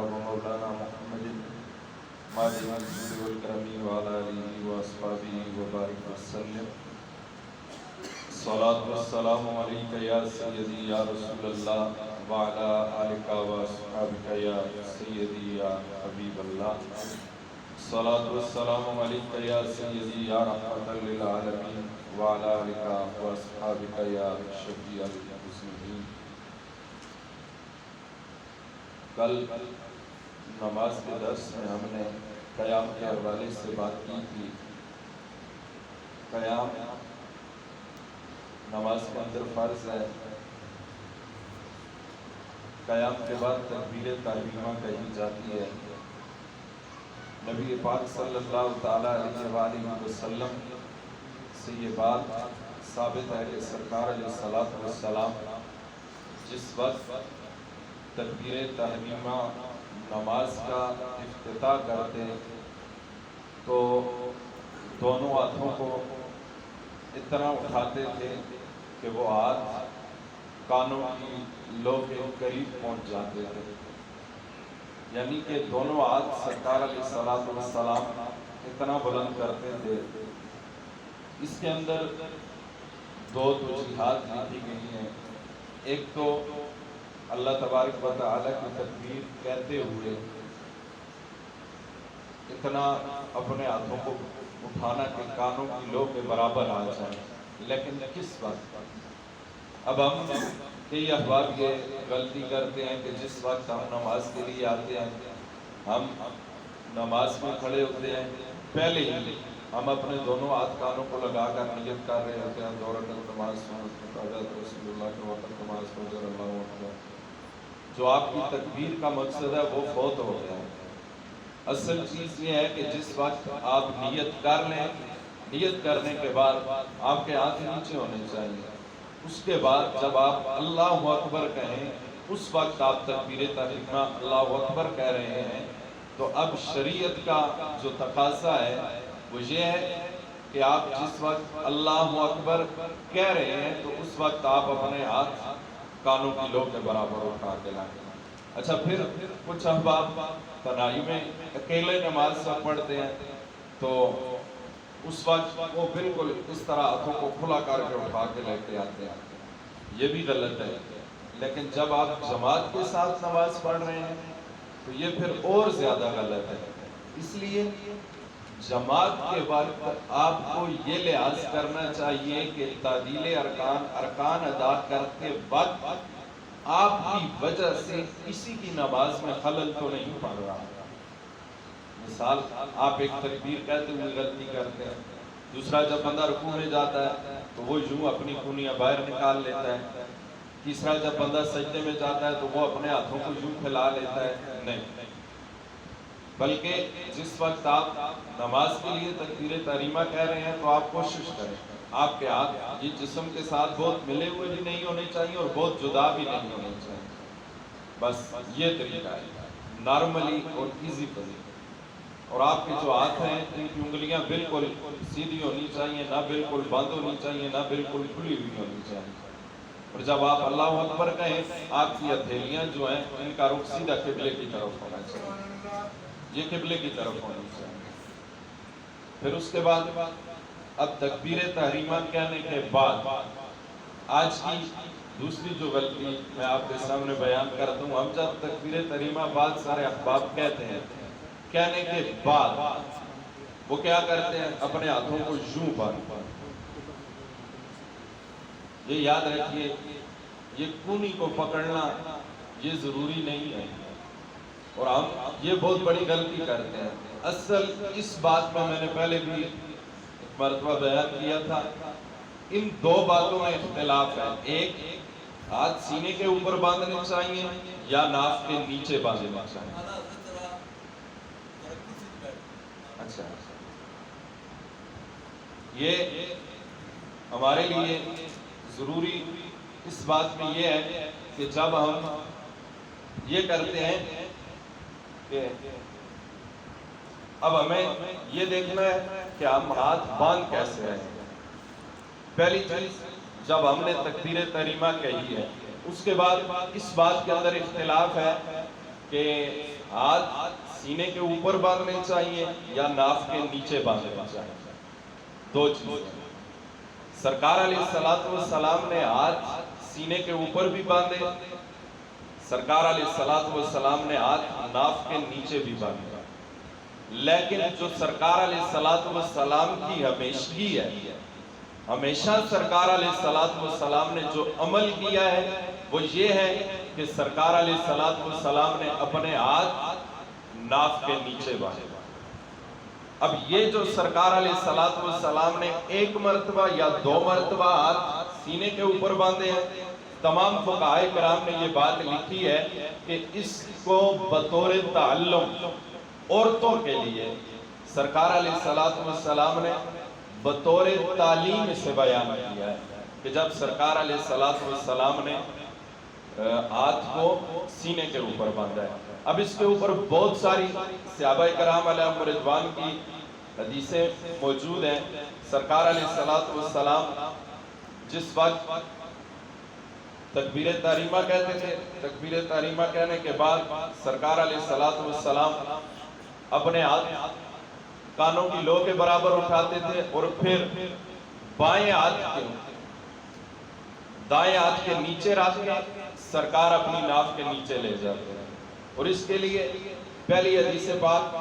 ومولانا محمد مالك الجود والكرم وعلى آله وأصحابه وبارك وسلم. الصلاة والسلام عليك يا سيدي يا رسول الله وعلى آلك وأصحابك يا سيدي يا حبيب الله. الصلاة والسلام عليك يا سيدي يا رحمة للعالمين وعلى آلك وأصحابك يا شفيع المذنبين. کل نماز کے درس میں ہم نے قیام کے حوالے سے بات کی تھی. قیام نماز کے اندر فرض ہے. قیام کے بعد تکبیر تحریمہ کہی جاتی ہے. نبی پاک صلی اللہ تعالیٰ علیہ وآلہ وسلم سے یہ بات ثابت ہے کہ سرکار علیہ السلام جس وقت تکبیر تحریمہ نماز کا افتتاح کرتے تو دونوں ہاتھوں کو اتنا اٹھاتے تھے کہ وہ ہاتھ کانوں کی لو کے قریب پہنچ جاتے تھے. یعنی کہ دونوں ہاتھ سرکار علیہ السلام اتنا بلند کرتے تھے. اس کے اندر دو توجیہات لکھی گئی ہیں. ایک تو اللہ تبارک و تعالیٰ کی تکبیر کہتے ہوئے اتنا اپنے ہاتھوں کو اٹھانا کہ کانوں کی لو کے برابر آ جائے. لیکن کس وقت؟ اب ہم کئی احباب یہ غلطی کرتے ہیں کہ جس وقت ہم نماز کے لیے آتے ہیں ہم نماز میں کھڑے ہوتے ہیں پہلے ہی ہم اپنے دونوں ہاتھ کانوں کو لگا کر نیت کر رہے ہوتے ہیں دو رکعت نماز رسول اللہ کے وقت نماز فجر اللہ اکبر. جو آپ کی تکبیر کا مقصد ہے وہ فوت ہو گیا ہے. اصل چیز یہ ہے کہ جس وقت آپ نیت کر لیں نیت کرنے کے بعد آپ کے ہاتھ نیچے ہونے چاہیے. اس کے بعد جب آپ اللہ اکبر کہیں اس وقت آپ تکبیر تحریمہ اللہ اکبر کہہ رہے ہیں تو اب شریعت کا جو تقاضا ہے وہ یہ ہے کہ آپ جس وقت اللہ اکبر کہہ رہے ہیں تو اس وقت آپ اپنے ہاتھ کانوں کی لو کے برابر اٹھا کے لائیں. اچھا پھر کچھ احباب تنہائی میں اکیلے نماز سب پڑھتے ہیں تو اس وقت وہ بالکل اس طرح ہاتھوں کو کھلا کر کے اٹھا کے لے کے آتے ہیں. یہ بھی غلط ہے. لیکن جب آپ جماعت کے ساتھ نماز پڑھ رہے ہیں تو یہ پھر اور زیادہ غلط ہے. اس لیے جماعت کے وقت آپ کو یہ لحاظ کرنا چاہیے کہ تعدیل ارکان ادا کرتے وقت آپ کی وجہ سے کسی کی نماز میں خلل تو نہیں پڑ رہا. مثال آپ ایک تکبیر کہتے ہوئے غلطی کرتے ہیں. دوسرا جب بندہ رکوع میں جاتا ہے تو وہ یوں اپنی کونیاں باہر نکال لیتا ہے. تیسرا جب بندہ سجدے میں جاتا ہے تو وہ اپنے ہاتھوں کو یوں پھیلا لیتا ہے. نہیں، بلکہ جس وقت آپ نماز کے لیے تکبیر تحریمہ کہہ رہے ہیں تو آپ کوشش کریں آپ کے ہاتھ یہ جسم کے ساتھ بہت ملے ہوئے بھی نہیں ہونے چاہیے اور بہت جدا بھی نہیں ہونے چاہیے. بس یہ طریقہ ہے نارملی اور ایزی طریقہ. اور آپ کے جو ہاتھ ہیں ان کی انگلیاں بالکل سیدھی ہونی چاہیے، نہ بالکل بند ہونی چاہیے، نہ بالکل کھلی ہوئی ہونی چاہیے. اور جب آپ اللہ اکبر کہیں آپ کی ہتھیلیاں جو ہیں ان کا رخ سیدھا قبلے کی طرف ہونا چاہیے. یہ قبلے کی طرف ہونی چاہیے. پھر اس کے بعد اب تکبیر تحریمہ کہنے کے بعد آج کی دوسری جو غلطی میں آپ کے سامنے بیان کرتا ہوں. ہم جب تکبیر تحریمہ بعد سارے احباب کہتے ہیں کہنے کے بعد وہ کیا کرتے ہیں اپنے ہاتھوں کو یوں باندھتے ہیں. یہ یاد رکھیے یہ کونی کو پکڑنا یہ ضروری نہیں ہے اور ہم یہ بہت بڑی غلطی کرتے ہیں. اصل اس بات میں نے پہلے بھی ایک مرتبہ بیان کیا تھا. ان دو باتوں میں اختلاف ہے. ایک ہاتھ سینے کے اوپر باندھنے چاہیے یا ناف کے نیچے باندھنے چاہیے. اچھا یہ ہمارے لیے ضروری اس بات میں یہ ہے کہ جب ہم یہ کرتے ہیں کہ اب ہمیں یہ دیکھنا ہے کہ ہم ہاتھ باندھ کیسے ہیں. پہلی چیز جب ہم نے تکبیر تحریمہ کہی ہے اس کے بعد اس بات کے اندر اختلاف ہے کہ ہاتھ سینے کے اوپر باندھنے چاہیے یا ناف کے نیچے باندھنے چاہیے؟ دو چیزیں۔ سرکار علیہ السلام نے ہاتھ سینے کے اوپر بھی باندھے، سرکار علیہ السلام نے ہاتھ ناف کے نیچے بھی باندھے، لیکن جو سرکار علیہ السلام کی ہمیشگی ہے، ہمیشہ سرکار علیہ السلام نے جو عمل کیا ہے وہ یہ ہے کہ سرکار علیہ السلام نے اپنے ہاتھ ناف کے نیچے باندھے۔ اب یہ جو سرکار علیہ السلام نے ایک مرتبہ یا دو مرتبہ ہاتھ سینے کے اوپر باندھے ہیں، تمام فقہائے کرام نے یہ بات لکھی ہے کہ اس کو بطور تعلم عورتوں کے لیے سرکار علیہ السلام نے بطور تعلیم سے بیان کیا ہے کہ جب سرکار علیہ السلام نے ہاتھ کو سینے کے اوپر باندھا ہے۔ اب اس کے اوپر بہت ساری صحابہ کرام علیہم رضوان کی حدیثیں موجود ہیں۔ سرکار علیہ السلام جس وقت تکبیر تحریمہ کہتے تھے، تکبیر تحریمہ کہنے کے بعد سرکار علیہ السلام اپنے ہاتھ کانوں کی لو کے برابر اٹھاتے تھے اور پھر بائیں ہاتھ کے نیچے رکھ کے سرکار اپنی ناف کے نیچے لے جاتے ہیں۔ اور اس کے لیے پہلی حدیث پاک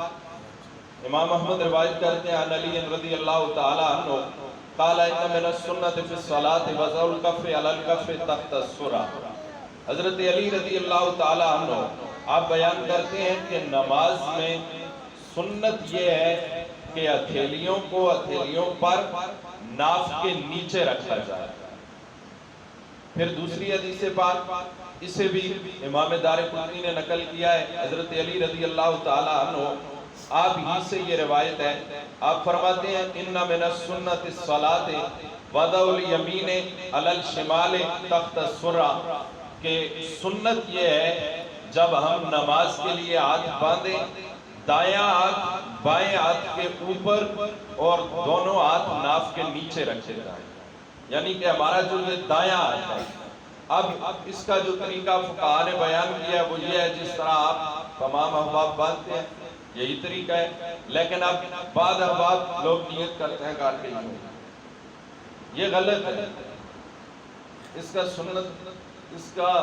امام احمد روایت کرتے ہیں عن علی رضی اللہ تعالی عنہ قال ان من السنت فی الصلاۃ وضع الکف علی الکف تحت السرہ۔ حضرت علی رضی اللہ تعالی عنہ آپ بیان کرتے ہیں کہ نماز میں سنت یہ ہے کہ ہتھیلیوں کو ہتھیلیوں پر ناف کے نیچے رکھا جائے۔ پھر دوسری حدیث پاک اسے بھی امام دارقطنی نے نقل کیا ہے، حضرت علی رضی اللہ تعالی عنہ آپ ہی سے یہ روایت ہے، آپ فرماتے ہیں ان من السنت الصلاۃ وضع الیمین علی الشمال تحت السرہ، کہ سنت یہ ہے جب ہم نماز کے لیے ہاتھ باندھیں دایاں ہاتھ بائیں ہاتھ کے اوپر اور دونوں ہاتھ ناف کے نیچے رکھے جائیں، یعنی کہ ہمارا جو یہ دایاں ہاتھ ہے۔ اب اس کا جو طریقہ فقہاء نے بیان کیا ہے وہ یہ ہے جس طرح آپ تمام احباب باندھتے ہیں یہی طریقہ ہے، لیکن اب بعض احباب لوگ نیت کرتے ہیں کار کے یوں، یہ غلط ہے۔ اس کا سنت، اس کا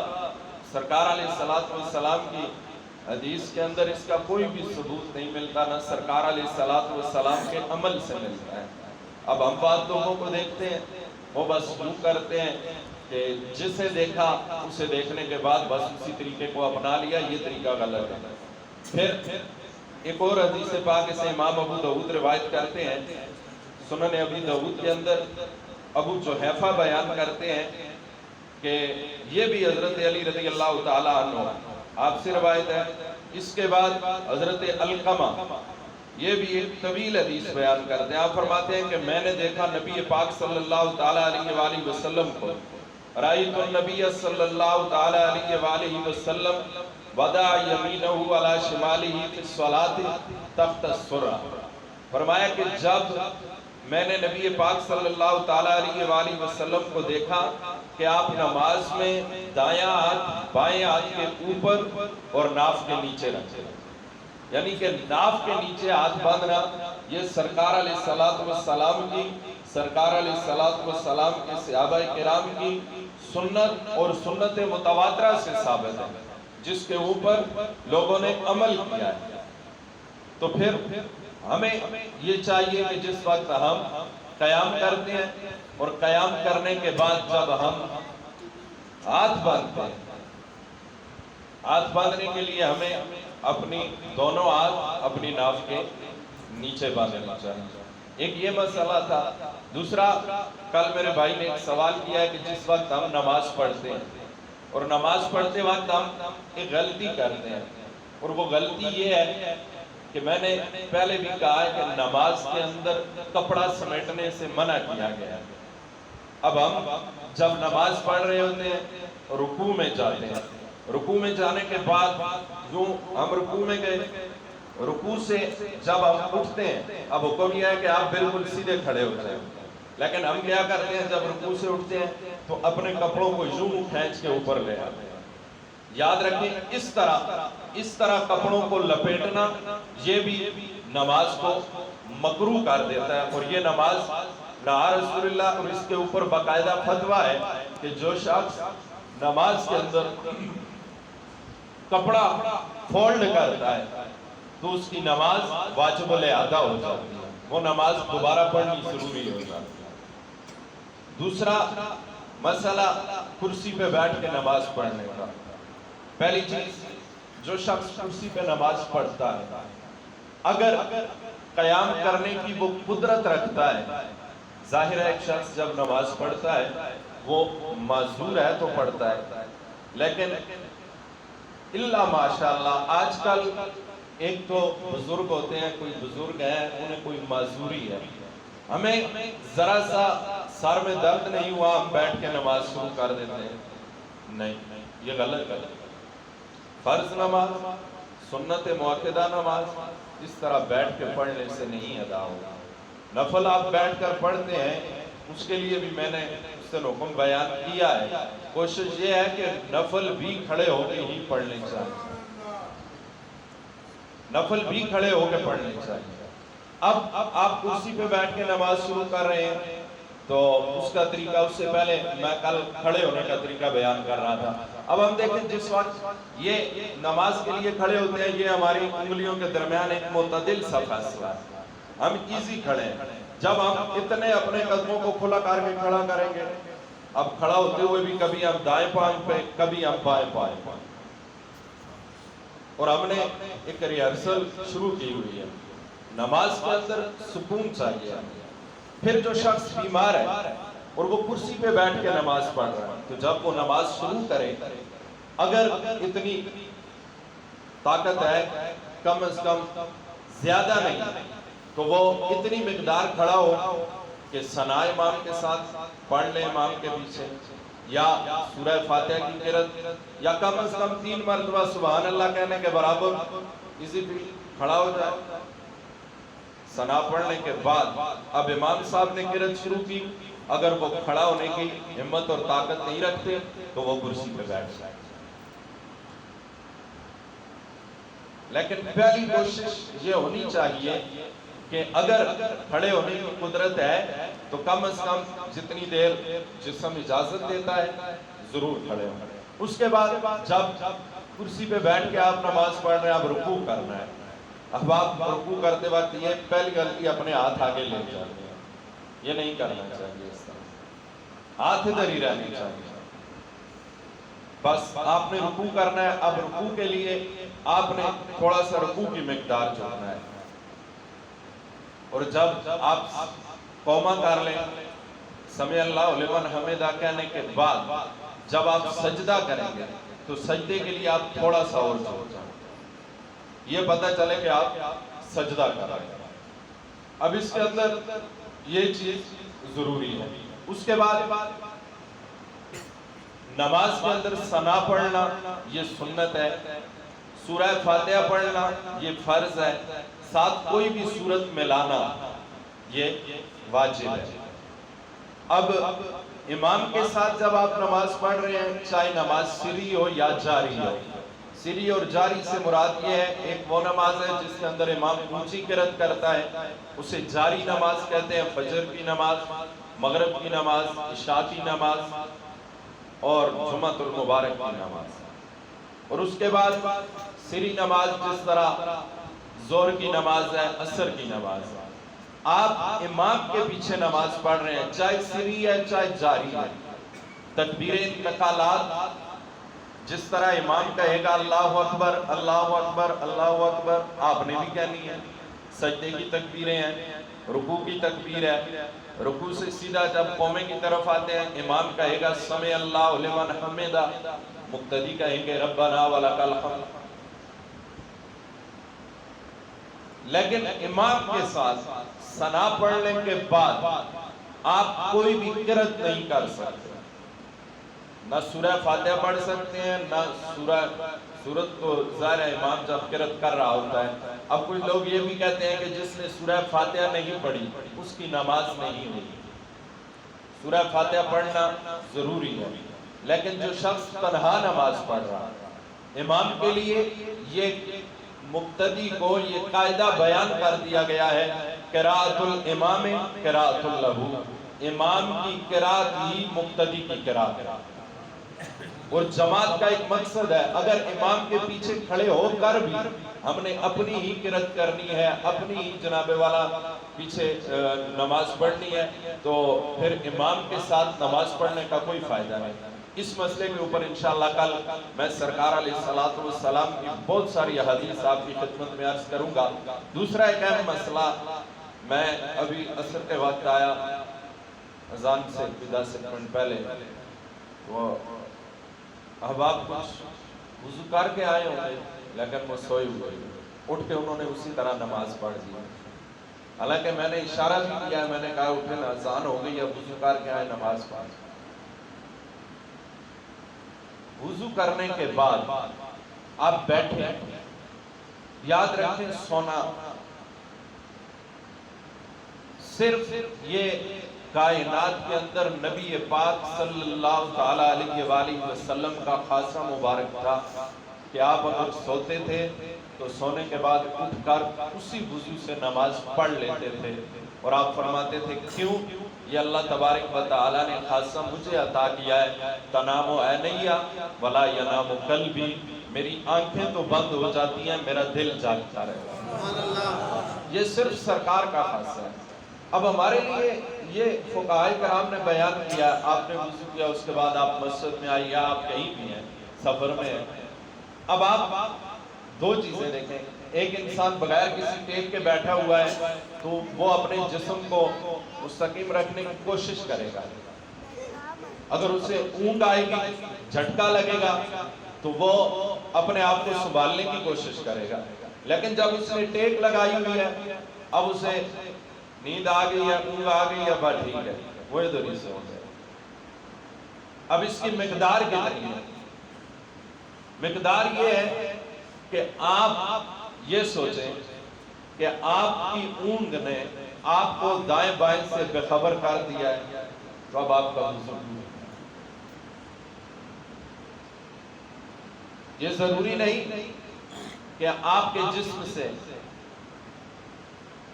سرکار علیہ السلام کی حدیث کے اندر اس کا کوئی بھی ثبوت نہیں ملتا، نہ سرکار علیہ السلام کے عمل سے ملتا ہے۔ اب ہم بعض لوگوں کو دیکھتے ہیں وہ بس یوں کرتے ہیں کہ جسے دیکھا اسے دیکھنے کے بعد بس اسی طریقے کو اپنا لیا، یہ طریقہ غلط ہے۔ پھر ایک اور حدیث پاک اسے امام ابو داؤد روایت کرتے ہیں، سنن ابی داؤد کے اندر ابو جحیفہ بیان کرتے ہیں کہ یہ بھی حضرت علی رضی اللہ تعالی عنہ آپ سے روایت ہے۔ اس کے بعد حضرت علقمہ یہ بھی ایک طویل حدیث بیان کرتے ہیں، آپ فرماتے ہیں کہ میں نے دیکھا نبی پاک صلی اللہ تعالی علیہ وآلہ وسلم کو، رأیت النبی صلی اللہ تعالی علیہ وآلہ وسلم وضع یمینہ علی شمالہ فی الصلاۃ تحت السرہ۔ فرمایا کہ جب میں نے نبی پاک صلی اللہ تعالی علیہ وآلہ وسلم کو دیکھا کہ آپ نماز میں دایاں ہاتھ بائیں ہاتھ کے اوپر اور ناف کے نیچے رکھتے ہیں، یعنی کہ ناف کے نیچے ہاتھ باندھنا یہ سرکار علیہ السلام کی، سرکار علیہ السلام کے صحابہ کرام کی سنت اور سنت متواترہ سے ثابت ہے، جس کے اوپر لوگوں نے عمل کیا ہے۔ تو پھر ہمیں یہ چاہیے کہ جس وقت ہم قیام کرتے ہیں اور قیام کرنے کے بعد جب ہم ہاتھ باندھتے ہیں، ہاتھ باندھنے کے لیے ہمیں اپنی دونوں ہاتھ اپنی ناف کے نیچے باندھنا چاہیے۔ ایک یہ مسئلہ تھا۔ دوسرا، کل میرے بھائی نے ایک سوال کیا ہے کہ جس وقت ہم نماز پڑھتے ہیں اور نماز پڑھتے وقت ہم ایک غلطی کرتے ہیں، اور وہ غلطی یہ ہے کہ میں نے پہلے بھی کہا ہے کہ نماز کے اندر کپڑا سمیٹنے سے منع کیا گیا ہے۔ اب ہم جب نماز پڑھ رہے ہوتے ہیں رکوع میں جاتے ہیں، رکوع میں جانے کے بعد یوں ہم رکوع میں گئے، رکوع سے جب ہم اٹھتے ہیں اب حکم یہ ہے کہ آپ بالکل سیدھے کھڑے ہو جائیں، لیکن ہم کیا کرتے ہیں جب رکوع سے اٹھتے ہیں تو اپنے کپڑوں کو یوں کھینچ کے اوپر لے آتے ہیں۔ یاد رکھیں اس طرح اس طرح کپڑوں کو لپیٹنا یہ بھی نماز کو مکروہ کر دیتا ہے، اور یہ نماز نہا رسول اللہ، اور اس کے اوپر باقاعدہ فتویٰ ہے کہ جو شخص نماز کے اندر کپڑا فولڈ کرتا ہے تو اس کی نماز واجب الادا ہو جاتی ہے، وہ نماز دوبارہ پڑھنی ضروری ہو جاتی ہے۔ دوسرا مسئلہ کرسی پہ بیٹھ کے نماز پڑھنے کا۔ پہلی چیز، جو شخص کرسی پہ نماز پڑھتا ہے اگر قیام کرنے کی وہ قدرت رکھتا ہے، ظاہر ہے ایک شخص جب نماز پڑھتا ہے وہ معذور ہے تو پڑھتا ہے، لیکن اللہ ماشاءاللہ آج کل ایک تو بزرگ ہوتے ہیں، کوئی بزرگ ہیں انہیں کوئی معذوری ہے، ہمیں ذرا سا سر میں درد نہیں ہوا ہم بیٹھ کے نماز شروع کر دیتے ہیں، نہیں، یہ غلط ہے۔ فرض نماز، سنت مؤکدہ نماز اس طرح بیٹھ کے پڑھنے سے نہیں ادا ہوگا۔ نفل آپ بیٹھ کر پڑھتے ہیں، اس کے لیے بھی میں نے اس سے حکم بیان کیا ہے، کوشش یہ ہے کہ نفل بھی کھڑے ہو کے ہی پڑھنے چاہیے، نفل بھی کھڑے ہو کے پڑھنے چاہیے۔ اب آپ کرسی پہ بیٹھ کے نماز شروع کر رہے ہیں تو اس کا طریقہ، اس سے پہلے میں کل کھڑے ہونے کا طریقہ بیان کر رہا تھا۔ اب ہم دیکھیں جس وقت یہ نماز کے لیے کھڑے ہوتے ہیں، یہ ہماری انگلیوں کے درمیان ایک معتدل سا فاصلہ ہے، ہم ایزی کھڑے ہیں۔ جب ہم اتنے اپنے قدموں کو کھلا کر کے کھڑا کریں گے، اب کھڑا ہوتے ہوئے بھی کبھی ہم دائیں پاؤں پہ، کبھی ہم بائیں پاؤں پہ، اور ہم نے ایک ریہرسل شروع کی ہوئی ہے۔ نماز کے اندر سکون چاہیے۔ پھر جو شخص بیمار ہے اور وہ کرسی پہ بیٹھ کے نماز پڑھ رہا ہے، تو جب وہ نماز شروع کرے، اگر اتنی طاقت ہے، کم از کم زیادہ نہیں، تو وہ اتنی مقدار کھڑا ہو کہ ثنا امام کے ساتھ پڑھ لے امام کے پیچھے، یا سورہ فاتحہ کی قرأت، یا کم از کم 3 مرتبہ سبحان اللہ کہنے کے برابر اسی بھی کھڑا ہو جائے۔ ثنا پڑھنے کے بعد اب امام صاحب نے قرأت شروع کی، اگر وہ کھڑا ہونے کی ہمت اور طاقت نہیں رکھتے تو وہ کرسی پہ بیٹھ جائے۔ لیکن پہلی کوشش یہ ہونی چاہیے کہ اگر کھڑے ہونے کی قدرت ہے تو کم از کم جتنی دیر جسم اجازت دیتا ہے ضرور کھڑے ہوں۔ اس کے بعد جب کرسی پہ بیٹھ کے آپ نماز پڑھ رہے ہیں، آپ رکوع کرنا ہے، اب آپ رکوع کرتے وقت یہ پہلی غلطی اپنے ہاتھ آگے لے جاتے ہیں، یہ نہیں کرنا چاہیے، اس طرح ہاتھ ادھر ہی رہنے چاہیے۔ بس آپ نے رکوع کرنا ہے، اب رکوع کے لیے آپ نے تھوڑا سا رکوع کی مقدار جھکنا ہے، اور جب آپ قوما کر لیں سمع اللہ لمن حمدہ کہنے کے بعد جب آپ سجدہ کریں گے تو سجدے کے لیے آپ تھوڑا سا اور جھک جائیں، یہ پتہ چلے کہ آپ سجدہ کر رہے ہیں۔ اب اس کے اندر یہ چیز ضروری ہے۔ اس کے بعد نماز کے اندر ثنا پڑھنا یہ سنت ہے، سورہ فاتحہ پڑھنا یہ فرض ہے، ساتھ کوئی بھی سورت ملانا یہ واجب ہے۔ اب امام کے ساتھ جب آپ نماز پڑھ رہے ہیں، چاہے نماز سری ہو یا جاری ہو، سری اور جاری سے مراد یہ ہے، ایک وہ نماز ہے جس کے اندر امام اونچی قرأت کرتا ہے، اسے جاری نماز کہتے ہیں، فجر کی نماز، مغرب کی نماز، عشاء کی نماز اور جمعۃ المبارک کی نماز۔ اور اس کے بعد سری نماز جس طرح ظہر کی نماز ہے، عصر کی نماز ہے، آپ امام کے پیچھے نماز پڑھ رہے ہیں، چاہے سری ہے چاہے جاری ہے، تکبیر انتقالات جس طرح امام کہے گا اللہ اکبر اللہ اکبر اللہ اکبر، آپ نے بھی کہنی ہے۔ سجدے کی تکبیریں ہیں، رکوع کی تکبیر ہے، رکوع سے سیدھا جب قومے کی طرف آتے ہیں امام کہے گا سمع اللہ لمن حمدہ، مقتدی کہیں گے ربنا ولک الحمد۔ لیکن امام کے ساتھ ثنا پڑھنے کے بعد آپ کوئی بھی قرأت نہیں کر سکتے، نہ سورہ فاتحہ پڑھ سکتے ہیں، نہ سورت کو ظاہر امام جب قرأت کر رہا ہوتا ہے۔ اب کچھ لوگ یہ بھی کہتے ہیں کہ جس نے سورہ فاتحہ نہیں پڑھی اس کی نماز نہیں ہوئی۔ سورہ فاتحہ پڑھنا ضروری ہے، لیکن جو شخص تنہا نماز پڑھ رہا امام کے لیے یہ مقتدی کو یہ قاعدہ بیان کر دیا گیا ہے، قراءۃ الامام قراءۃ لہ، امام کی قراءت ہی مقتدی کی قراءت ہے۔ اور جماعت کا ایک مقصد ہے، اگر امام کے پیچھے کھڑے ہو کر بھی ہم نے اپنی ہی قرات کرنی ہے، اپنی ہی جناب والا پیچھے نماز پڑھنی ہے، تو پھر امام کے ساتھ نماز پڑھنے کا کوئی فائدہ نہیں۔ اس مسئلے کے اوپر انشاءاللہ کل میں سرکار علیہ السلام کی بہت ساری حدیث آپ کی خدمت میں عرض کروں گا۔ دوسرا ایک اہم مسئلہ، میں ابھی عصر کے وقت آیا، اذان سے 10 منٹ پہلے، وہ احباب کچھ وضو کر کے آئے ہوئے لیکن وہ سوئے ہوئے، اٹھ کے انہوں نے اسی طرح نماز پڑھ دی۔ حالانکہ میں نے اشارہ بھی کیا، میں نے کہا اٹھے نا، اذان ہو گئی ہے، وضو کر کے آئے، نماز پڑھ۔ وضو کرنے کے بعد آپ بیٹھے، یاد رکھیں سونا صرف یہ کائنات کے اندر نبی پاک صلی اللہ تعالیٰ علیہ وآلہ وسلم کا خاصہ مبارک تھا کہ آپ اگر سوتے تھے تو سونے کے بعد اٹھ کر اسی وضو سے نماز پڑھ لیتے تھے، اور آپ فرماتے تھے کیوں؟ یہ اللہ تبارک و تعالیٰ نے خاصہ مجھے عطا کیا ہے، تنام عینیا ولا ینام قلبی، میری آنکھیں تو بند ہو جاتی ہیں، میرا دل جاگتا رہے۔ یہ صرف سرکار کا خاصہ ہے۔ اب ہمارے لیے یہ فقہاء کرام نے بیان کیا، آپ نے وضو کیا، اس کے بعد آپ مسجد میں آئی یا آپ کہیں بھی ہیں، سفر میں ہیں، اب آپ دو چیزیں دیکھیں، ایک انسان بغیر کسی ٹیک کے بیٹھا ہوا ہے تو وہ اپنے جسم کو مستقیم رکھنے کی کوشش کرے گا، اگر اسے اونگ آئے گی، جھٹکا لگے گا تو وہ اپنے آپ کو سنبھالنے کی کوشش کرے گا، لیکن جب اس نے ٹیک لگائی ہوئی ہے، اب اسے نیند آ گئی ہے، اونگ آ گئی ہے، بس ٹھیک ہے، وہ ادھر ہی سے ہو جائے۔ اب اس کی مقدار کتنی ہے؟ مقدار یہ ہے کہ آپ یہ سوچیں کہ آپ کی اونگ نے آپ کو دائیں بائیں سے بے خبر کر دیا ہے، تو اب آپ کا وضو یہ ضروری نہیں کہ آپ کے جسم سے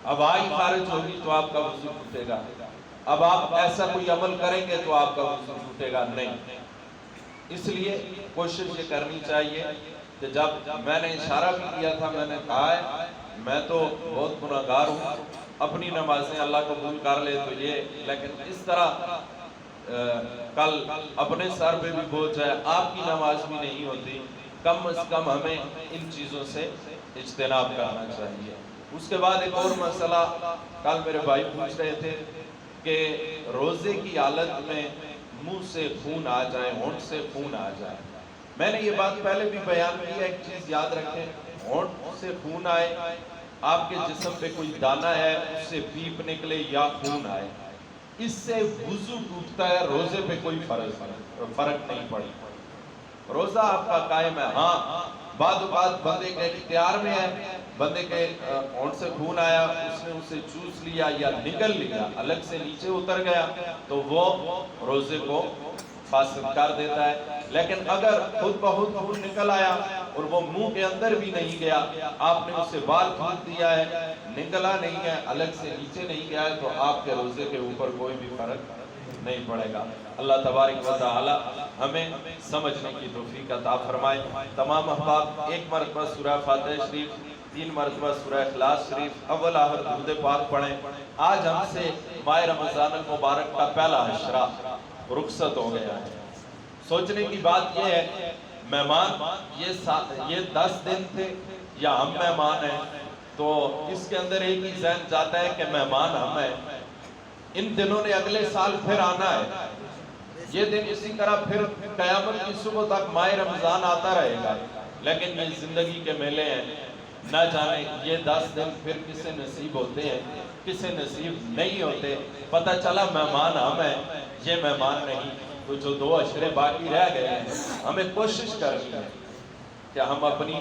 ہوا ہی خارج ہوگی تو آپ کا وضو ٹوٹے گا، اب آپ ایسا کوئی عمل کریں گے تو آپ کا وضو ٹوٹے گا نہیں۔ اس لیے کوشش یہ کرنی چاہیے کہ جب میں نے اشارہ بھی کیا تھا، میں نے کہا ہے میں تو بہت گناہگار ہوں، اپنی نمازیں اللہ قبول کر لے تو یہ، لیکن اس طرح کل اپنے سر پہ بھی بوجھ ہے، آپ کی نماز بھی نہیں ہوتی، کم از کم ہمیں ان چیزوں سے اجتناب کرنا چاہیے۔ اس کے بعد ایک اور مسئلہ، کل میرے بھائی پوچھ رہے تھے کہ روزے کی حالت میں منہ سے خون آ جائے، ہونٹ سے خون آ جائے، میں نے یہ بات پہلے بھی بیان کی ہے، ایک چیز یاد رکھیں، ہونٹ سے خون آئے، آپ کے جسم پہ کوئی دانہ ہے اس سے پیپ نکلے یا خون آئے، اس سے وضو ٹوٹتا ہے، روزے پہ کوئی فرق نہیں پڑی، روزہ آپ کا قائم ہے۔ ہاں بعد اوقات بندے کے اختیار میں ہے، بندے کے ہونٹ سے خون آیا، اس نے اسے چوس لیا یا نکل لیا، الگ سے نیچے اتر گیا، تو وہ روزے کو فاسد کر دیتا ہے، لیکن اگر خود بخود خون نکل آیا اور وہ منہ کے اندر بھی نہیں گیا، آپ نے اسے بال پھونک دیا ہے، نکلا نہیں ہے، الگ سے نیچے نہیں گیا ہے، تو آپ کے روزے کے اوپر کوئی بھی فرق نہیں پڑے گا۔ اللہ تبارک و تعالی ہمیں سمجھنے کی توفیق عطا فرمائے۔ تمام احباب ایک مرتبہ سورہ فاتحہ شریف، 3 مرتبہ سورہ اخلاص شریف، اول آخر درود پاک پڑھیں۔ آج ہم سے ماہ رمضان المبارک کا پہلا عشرہ رخصت ہو گیا ہے۔ سوچنے کی بات یہ ہے، مہمان یہ 10 دن تھے یا ہم مہمان ہیں، تو اس کے اندر ایک ہی ذہن جاتا ہے کہ مہمان ہم ہیں، ان دنوں نے اگلے سال پھر آنا ہے، یہ دن اسی طرح پھر قیامت کی صبح تک ماہ رمضان آتا رہے گا، لیکن یہ زندگی کے میلے ہیں، نہ جانے یہ 10 دن پھر کسے نصیب ہوتے ہیں، کسے نصیب نہیں ہوتے۔ پتہ چلا مہمان ہم ہیں، یہ مہمان نہیں، تو جو 2 عشرے باقی رہ گئے ہیں، ہمیں کوشش کرنی ہے کہ ہم اپنی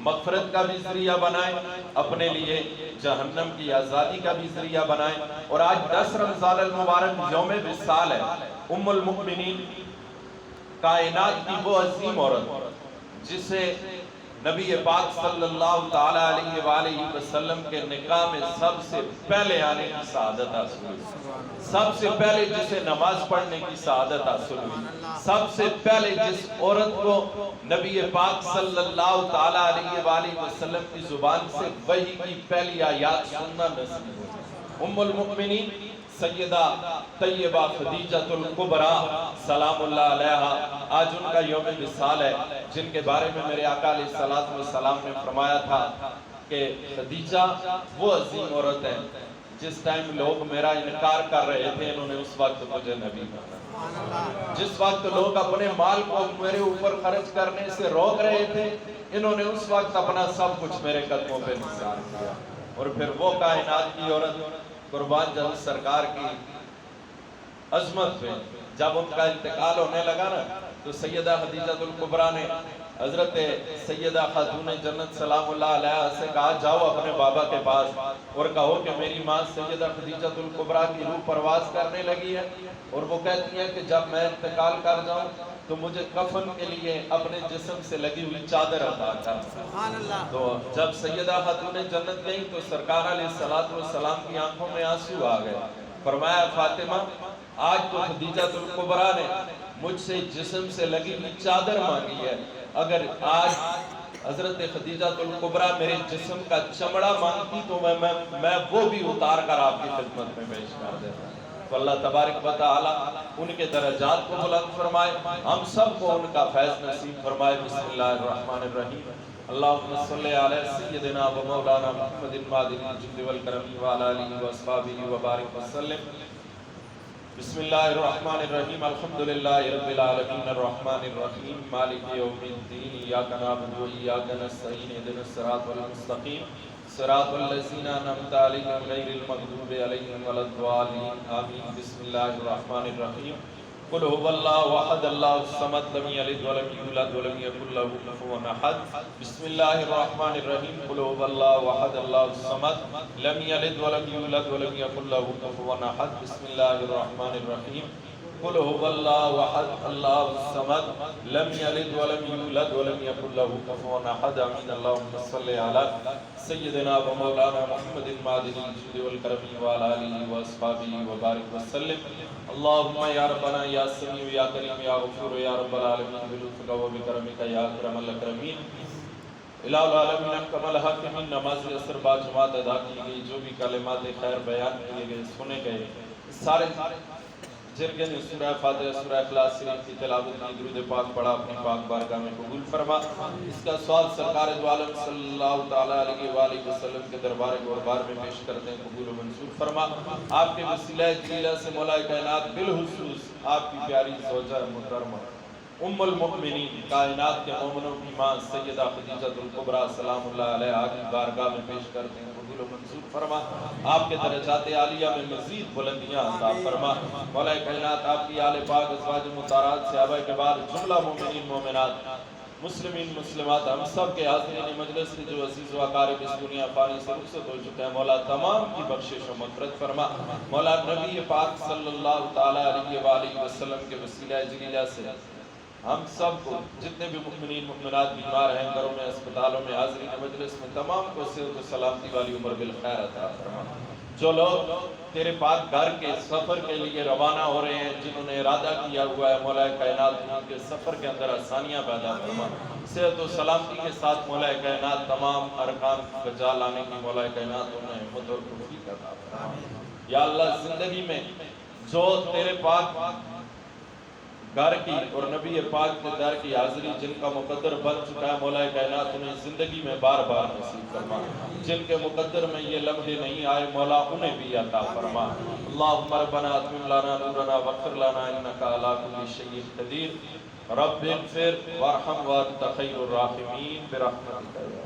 مغفرت کا بھی ذریعہ بنائیں، اپنے لیے جہنم کی آزادی کا بھی ذریعہ بنائیں۔ اور آج 10 رمضان المبارک یوم وصال ہے، ام المؤمنین، کائنات کی وہ عظیم عورت جسے نبی پاک صلی اللہ تعالی علیہ وآلہ وسلم کے نکاح میں سب سے پہلے آنے کی سعادت حاصل ہوئی، سب سے پہلے جسے نماز پڑھنے کی سعادت حاصل ہوئی، سب سے پہلے جس عورت کو نبی پاک صلی اللہ تعالی علیہ وآلہ وسلم کی زبان سے وحی کی پہلی آیات سننا نصیب ہوئی، ام المؤمنین سیدہ طیبہ خدیجہ الکبریٰ سلام اللہ علیہا۔ آج ان کا یوم وصال ہے، جن کے بارے میں میرے آقا علیہ السلام نے فرمایا تھا کہ خدیجہ وہ عظیم عورت ہے جس ٹائم لوگ میرا انکار کر رہے تھے، انہوں نے اس وقت مجھے نبی بنا۔ جس وقت لوگ اپنے مال کو میرے اوپر خرچ کرنے سے روک رہے تھے، انہوں نے اس وقت اپنا سب کچھ میرے قدموں پہ نثار کیا۔ اور پھر وہ کائنات کی عورت قربان جاؤں سرکار کی عظمت پہ جب ان کا انتقال ہونے لگا نا، تو سیدہ خدیجہ الکبریٰ نے حضرت سیدہ خاتون جنت سلام اللہ علیہا سے کہا جاؤ اپنے بابا کے پاس اور کہو کہ میری ماں سیدہ خدیجہ الکبریٰ کی روح پرواز کرنے لگی ہے، اور وہ کہتی ہیں کہ جب میں انتقال کر جاؤں تو مجھے کفن کے لیے اپنے جسم سے لگی ہوئی چادر عطا کر۔ تو جب سیدہ خاتون جنت گئی تو سرکار علیہ السلام کی آنکھوں میں آنسو آ گئے، فرمایا فاطمہ آج تو خدیجہ الکبریٰ نے مجھ سے جسم سے لگی ہوئی چادر مانگی ہے، اگر آج حضرت خدیجہ الکبریٰ میرے جسم کا چمڑا مانگتی تو میں وہ بھی اتار کر آپ کی خدمت میں پیش کر دیتا۔ تو اللہ تبارک و تعالی ان کے درجات کو بلند فرمائے، ہم سب کو ان کا فیض نصیب فرمائے۔ بسم اللہ الرحمن الرحیم، اللہم صلی علی سیدنا و مولانا محمد المادن الجود والکرم وعلی آلہ واصحابہ وبارک وسلم۔ بسم اللہ الرحمن الرحیم، الحمدللہ رب العالمین الرحمن الرحیم مالک یوم الدین، ایاک نعبد و ایاک نستعین، اہدنا الصراط المستقیم صراط الذین انعمت علیہم غیر المغضوب علیہم ولا الضالین آمین۔ بسم اللہ الرحمن الرحیم، قل هو اللہ احد اللہ الصمد لم یلد ولم یولد ولم یکن لہ کفوا احد۔ بسم اللہ الرحمن الرحیم، قل هو اللہ احد اللہ الصمد لم یلد ولم یولد ولم یکن لہ کفوا احد۔ بسم اللہ الرحمن الرحیم، قل هو اللہ احد اللہ الصمد لم یلد ولم یولد ولم یکن لہ کفوا احد۔ آمین۔ اللہم صلی علی سیدنا و مولانا محمد المادن الجود والکرم وعلی آلہ واصحابہ وبارک وسلم۔ اللہم یا ربنا یا سمیع یا کریم یا غفور یا رب العالمین بلطفک و بکرمک یا اکرم الاکرمین۔ الہ العالمین احکم الحاکمین، نماز عصر با جماعت ادا کی گئی، جو بھی کلمات خیر بیان کیے گئے سنے گئے، سارے جرگے نے سورہ فاتحہ سورہ اخلاص شریف کی تلاوت کی، درود پاک پڑھا، اپنی پاک بارگاہ میں قبول فرما۔ اس کا سوال سرکار دو عالم صلی اللہ تعالیٰ علیہ وآلہ وسلم کے دربار گوربار میں پیش کرتے ہیں، قبول و منظور فرما۔ آپ کے وسیلہ جلیلہ سے مولا کائنات بالخصوص آپ کی پیاری زوجہ محترمہ ام المؤمنین کائنات کے مومنوں کی ماں سیدہ خدیجہ الکبریٰ سلام اللہ علیہا کی بارگاہ میں پیش کرتے ہیں، قبول و منظور فرما۔ آپ کے درجات عالیہ میں مزید بلندیاں عطا فرما۔ مولا کائنات آپ کی آل پاک ازواج مطہرات صحابہ کے بعد جملہ مومنین مومنات مسلمین مسلمات ہم سب کے حاضرین مجلس سے جو عزیز و اقارب اس دنیا فانی سے رخصت ہو چکے ہیں، مولا تمام کی بخشش و مغفرت فرما۔ مولا نبی پاک صلی اللہ تعالیٰ علیہ وآلہ وسلم کے وسیلہ جلیلہ سے ہم سب کو جتنے بھی مؤمنین مؤمنات بیمار ہیں، گھروں میں اسپتالوں میں حاضرین مجلس میں تمام کو صحت و سلامتی والی عمر بالخیر عطا فرما۔ جو لوگ تیرے پاک گھر کے سفر کے لیے روانہ ہو رہے ہیں، جنہوں نے ارادہ کیا ہوا ہے مولا کائنات ان کے سفر کے اندر آسانیاں پیدا فرما۔ صحت و سلامتی کے ساتھ مولا کائنات تمام ارکان بجا لانے کی مولا کائنات انہیں ہمت اور توفیق عطا فرما۔ یا اللہ زندگی میں جو تیرے پاک گھر کی اور نبی پاک کے در کی حاضری جن کا مقدر بن چکا ہے، مولا کائنات انہیں زندگی میں بار بار نصیب فرما۔ جن کے مقدر میں یہ لمحے نہیں آئے، مولا انہیں بھی عطا فرما۔ اللہم ربنا اتمم لنا نورنا واغفر لنا انکا علی کل شیء قدیر۔ رب اغفر وارحم وانت خیر الراحمین برحمتک۔